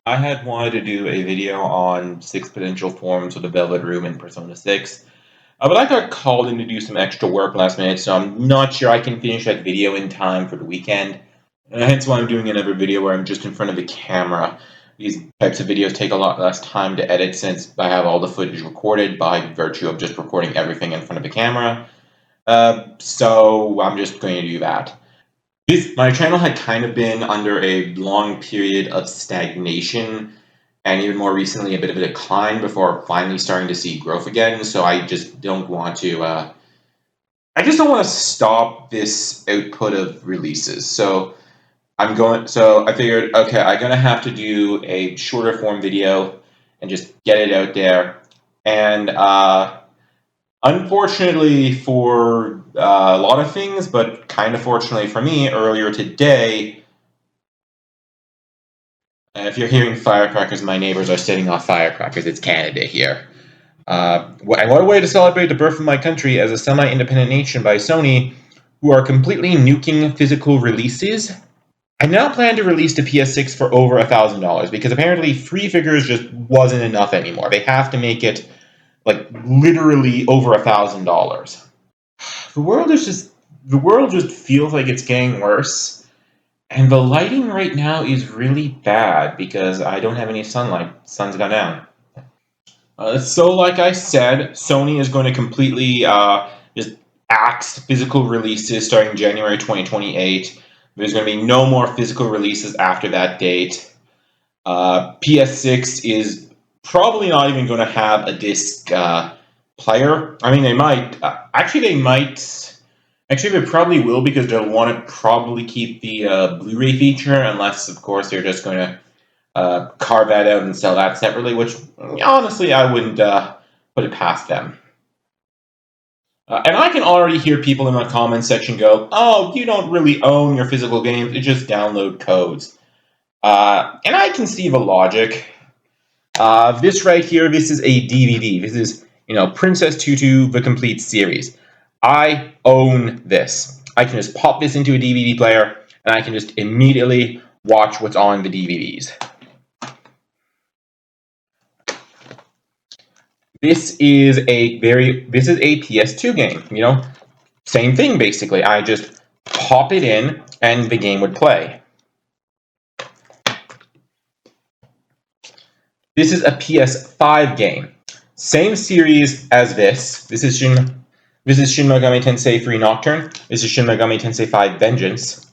I had wanted to do a video on 6 potential forms of the Velvet Room in Persona 6, but I got called in to do some extra work last minute, so I'm not sure I can finish that video in time for the weekend. Hence why I'm doing another video where I'm just in front of the camera. These types of videos take a lot less time to edit since I have all the footage recorded by virtue of just recording everything in front of the camera. So I'm just going to do that. My channel had kind of been under a long period of stagnation and even more recently a bit of a decline before finally starting to see growth again. So I just don't want to. I just don't want to stop this output of releases. So I figured, okay, I'm gonna have to do a shorter form video and just get it out there. And unfortunately for a lot of things, but kind of fortunately for me, earlier today, if you're hearing firecrackers, my neighbors are setting off firecrackers. It's Canada here. And what a way to celebrate the birth of my country as a semi-independent nation by Sony, who are completely nuking physical releases. I now plan to release the PS6 for over $1,000 because apparently free figures just wasn't enough anymore. They have to make it like literally over $1,000. The world just feels like it's getting worse. And the lighting right now is really bad because I don't have any sunlight. Sun's gone down. So like I said, Sony is going to completely just axe physical releases starting January 2028. There's going to be no more physical releases after that date. PS6 is probably not even going to have a disc player. I mean, they might. Actually, they probably will because they'll want to probably keep the Blu-ray feature, unless, of course, they're just going to carve that out and sell that separately, which, honestly, I wouldn't put it past them. And I can already hear people in the comments section go, oh, you don't really own your physical games, you just download codes. And I can see the logic. This right here, this is a DVD. This is, Princess Tutu, the complete series. I own this. I can just pop this into a DVD player, and I can just immediately watch what's on the DVDs. This is a PS2 game, same thing basically. I just pop it in, and the game would play. This is a PS5 game. Same series as this. This is Shin Megami Tensei 3 Nocturne. This is Shin Megami Tensei 5 Vengeance.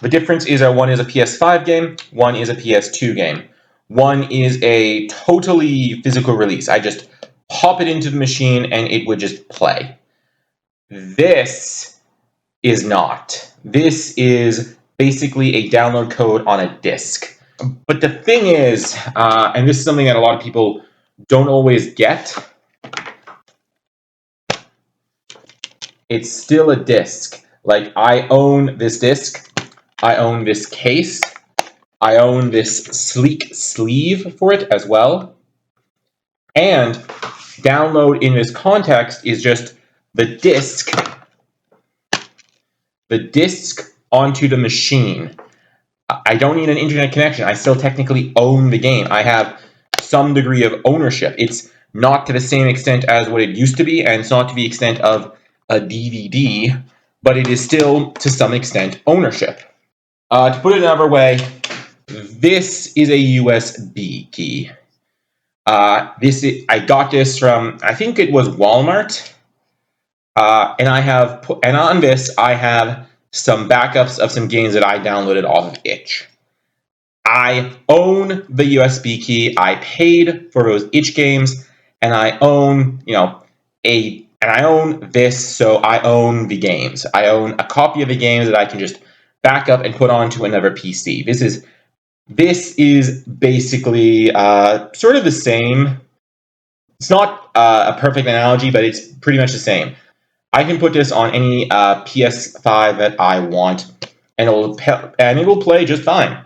The difference is that one is a PS5 game, one is a PS2 game. One is a totally physical release. I just pop it into the machine and it would just play. This is not. This is basically a download code on a disc. But the thing is, and this is something that a lot of people don't always get, it's still a disc. Like, I own this disc, I own this case, I own this sleek sleeve for it as well. And download in this context is just the disc onto the machine. I don't need an internet connection. I still technically own the game. I have some degree of ownership. It's not to the same extent as what it used to be, and it's not to the extent of a DVD, but it is still, to some extent, ownership. To put it another way, this is a USB key. I got this from, I think it was Walmart, and on this I have some backups of some games that I downloaded off of itch. I own the USB key. I paid for those itch games, and I own, I own this, so I own the games. I own a copy of the games that I can just back up and put onto another PC. This is basically sort of the same. It's not a perfect analogy, but it's pretty much the same. I can put this on any PS5 that I want, and it will play just fine.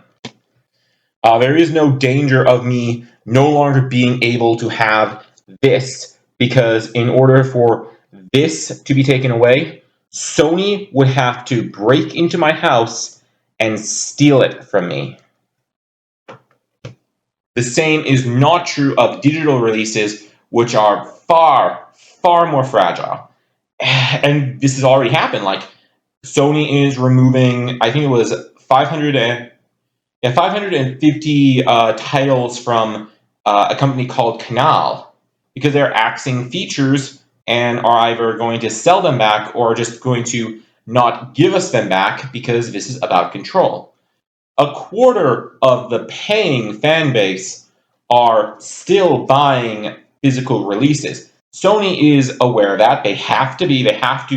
There is no danger of me no longer being able to have this, because in order for this to be taken away, Sony would have to break into my house and steal it from me. The same is not true of digital releases, which are far, far more fragile. And this has already happened. Like Sony is removing, I think it was 550 titles from a company called Canal because they're axing features and are either going to sell them back or just going to not give us them back because this is about control. A quarter of the paying fan base are still buying physical releases. Sony is aware of that. They have to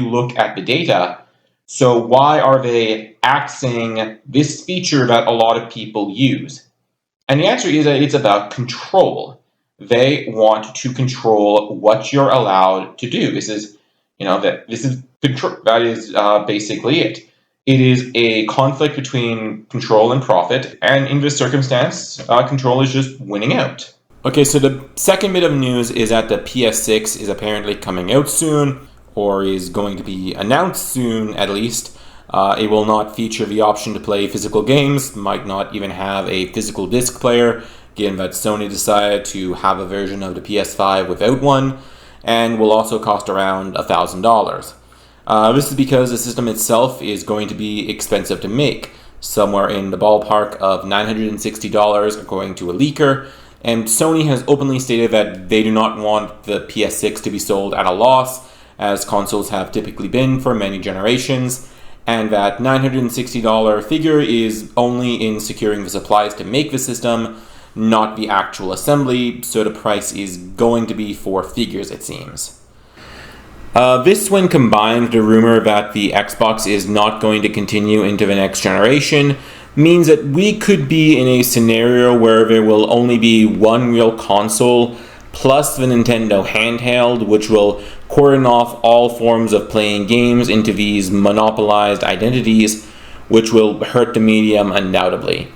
look at the data. So why are they axing this feature that a lot of people use? And the answer is that it's about control. They want to control what you're allowed to do. This is control. That is basically it. It is a conflict between control and profit, and in this circumstance, control is just winning out. Okay, so the second bit of news is that the PS6 is apparently coming out soon, or is going to be announced soon at least. It will not feature the option to play physical games, might not even have a physical disc player, given that Sony decided to have a version of the PS5 without one, and will also cost around $1,000. This is because the system itself is going to be expensive to make, somewhere in the ballpark of $960 according to a leaker, and Sony has openly stated that they do not want the PS6 to be sold at a loss, as consoles have typically been for many generations, and that $960 figure is only in securing the supplies to make the system, not the actual assembly, so the price is going to be for figures, it seems. This, when combined with the rumor that the Xbox is not going to continue into the next generation, means that we could be in a scenario where there will only be one real console plus the Nintendo handheld, which will cordon off all forms of playing games into these monopolized identities, which will hurt the medium undoubtedly.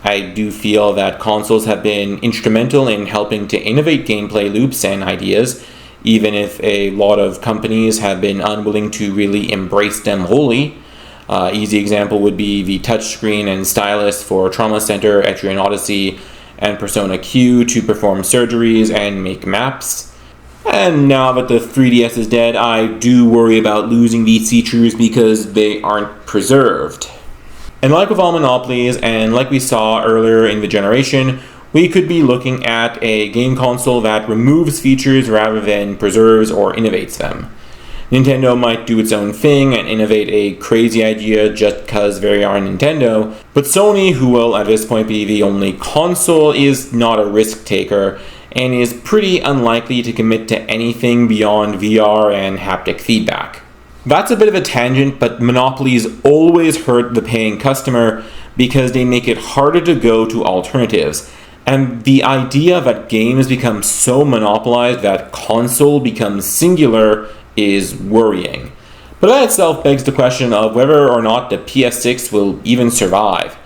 I do feel that consoles have been instrumental in helping to innovate gameplay loops and ideas, even if a lot of companies have been unwilling to really embrace them wholly. Easy example would be the touchscreen and stylus for Trauma Center, Etrian Odyssey, and Persona Q to perform surgeries and make maps. And now that the 3DS is dead, I do worry about losing these features because they aren't preserved. And like with all monopolies, and like we saw earlier in the generation, we could be looking at a game console that removes features rather than preserves or innovates them. Nintendo might do its own thing and innovate a crazy idea just because they are Nintendo, but Sony, who will at this point be the only console, is not a risk taker and is pretty unlikely to commit to anything beyond VR and haptic feedback. That's a bit of a tangent, but monopolies always hurt the paying customer because they make it harder to go to alternatives. And the idea that games become so monopolized that console becomes singular is worrying. But that itself begs the question of whether or not the PS6 will even survive.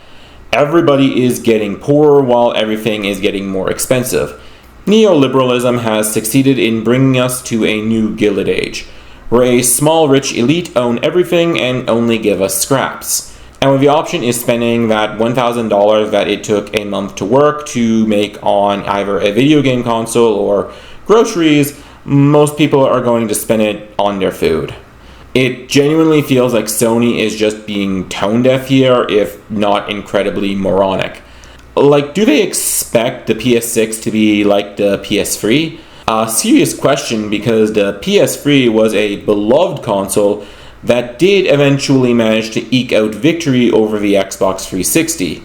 Everybody is getting poorer while everything is getting more expensive. Neoliberalism has succeeded in bringing us to a new Gilded Age, where a small rich elite own everything and only give us scraps. And when the option is spending that $1,000 that it took a month to work to make on either a video game console or groceries, most people are going to spend it on their food. It genuinely feels like Sony is just being tone deaf here, if not incredibly moronic. Like, do they expect the PS6 to be like the PS3? A serious question, because the PS3 was a beloved console that did eventually manage to eke out victory over the Xbox 360.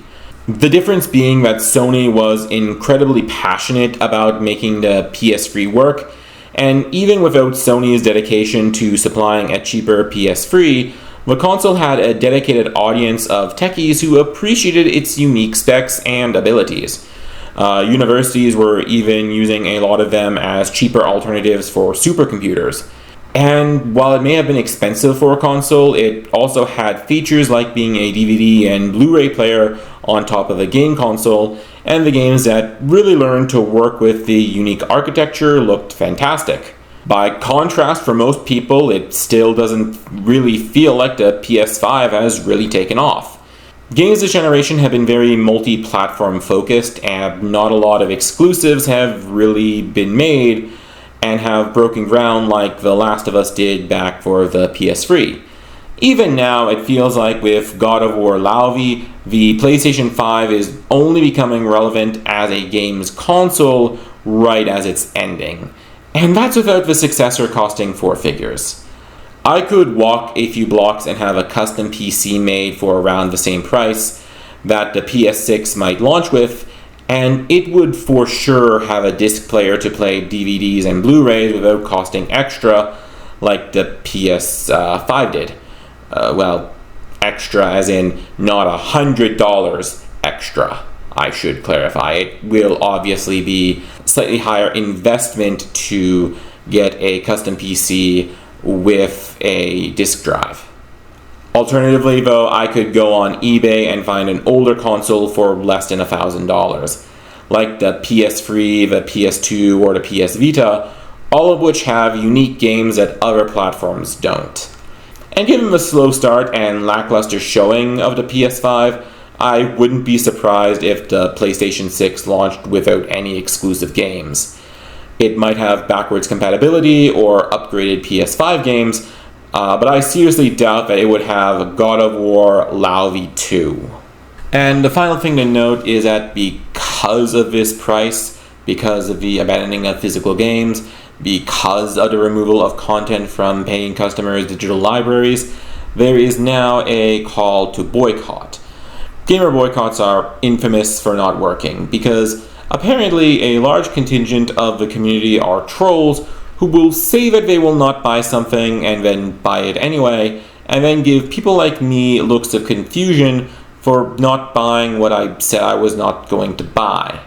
The difference being that Sony was incredibly passionate about making the PS3 work, and even without Sony's dedication to supplying a cheaper PS3, the console had a dedicated audience of techies who appreciated its unique specs and abilities. Universities were even using a lot of them as cheaper alternatives for supercomputers. And while it may have been expensive for a console, it also had features like being a DVD and Blu-ray player on top of a game console, and the games that really learned to work with the unique architecture looked fantastic. By contrast, for most people, it still doesn't really feel like the PS5 has really taken off. Games this generation have been very multi-platform focused, and not a lot of exclusives have really been made and have broken ground like The Last of Us did back for the PS3. Even now, it feels like with God of War Lauvi, the PlayStation 5 is only becoming relevant as a game's console right as it's ending. And that's without the successor costing 4 figures. I could walk a few blocks and have a custom PC made for around the same price that the PS6 might launch with, and it would for sure have a disc player to play DVDs and Blu-rays without costing extra like the PS5 did. Extra as in not $100 extra, I should clarify. It will obviously be slightly higher investment to get a custom PC with a disk drive. Alternatively, though, I could go on eBay and find an older console for less than $1,000, like the PS3, the PS2, or the PS Vita, all of which have unique games that other platforms don't. And given the slow start and lackluster showing of the PS5, I wouldn't be surprised if the PlayStation 6 launched without any exclusive games. It might have backwards compatibility or upgraded PS5 games, but I seriously doubt that it would have God of War Lauvi 2. And the final thing to note is that because of this price, because of the abandoning of physical games, because of the removal of content from paying customers' digital libraries, there is now a call to boycott. Gamer boycotts are infamous for not working, because apparently a large contingent of the community are trolls who will say that they will not buy something and then buy it anyway, and then give people like me looks of confusion for not buying what I said I was not going to buy.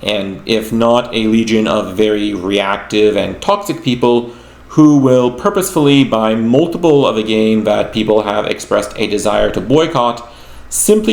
And if not, a legion of very reactive and toxic people who will purposefully buy multiple of a game that people have expressed a desire to boycott simply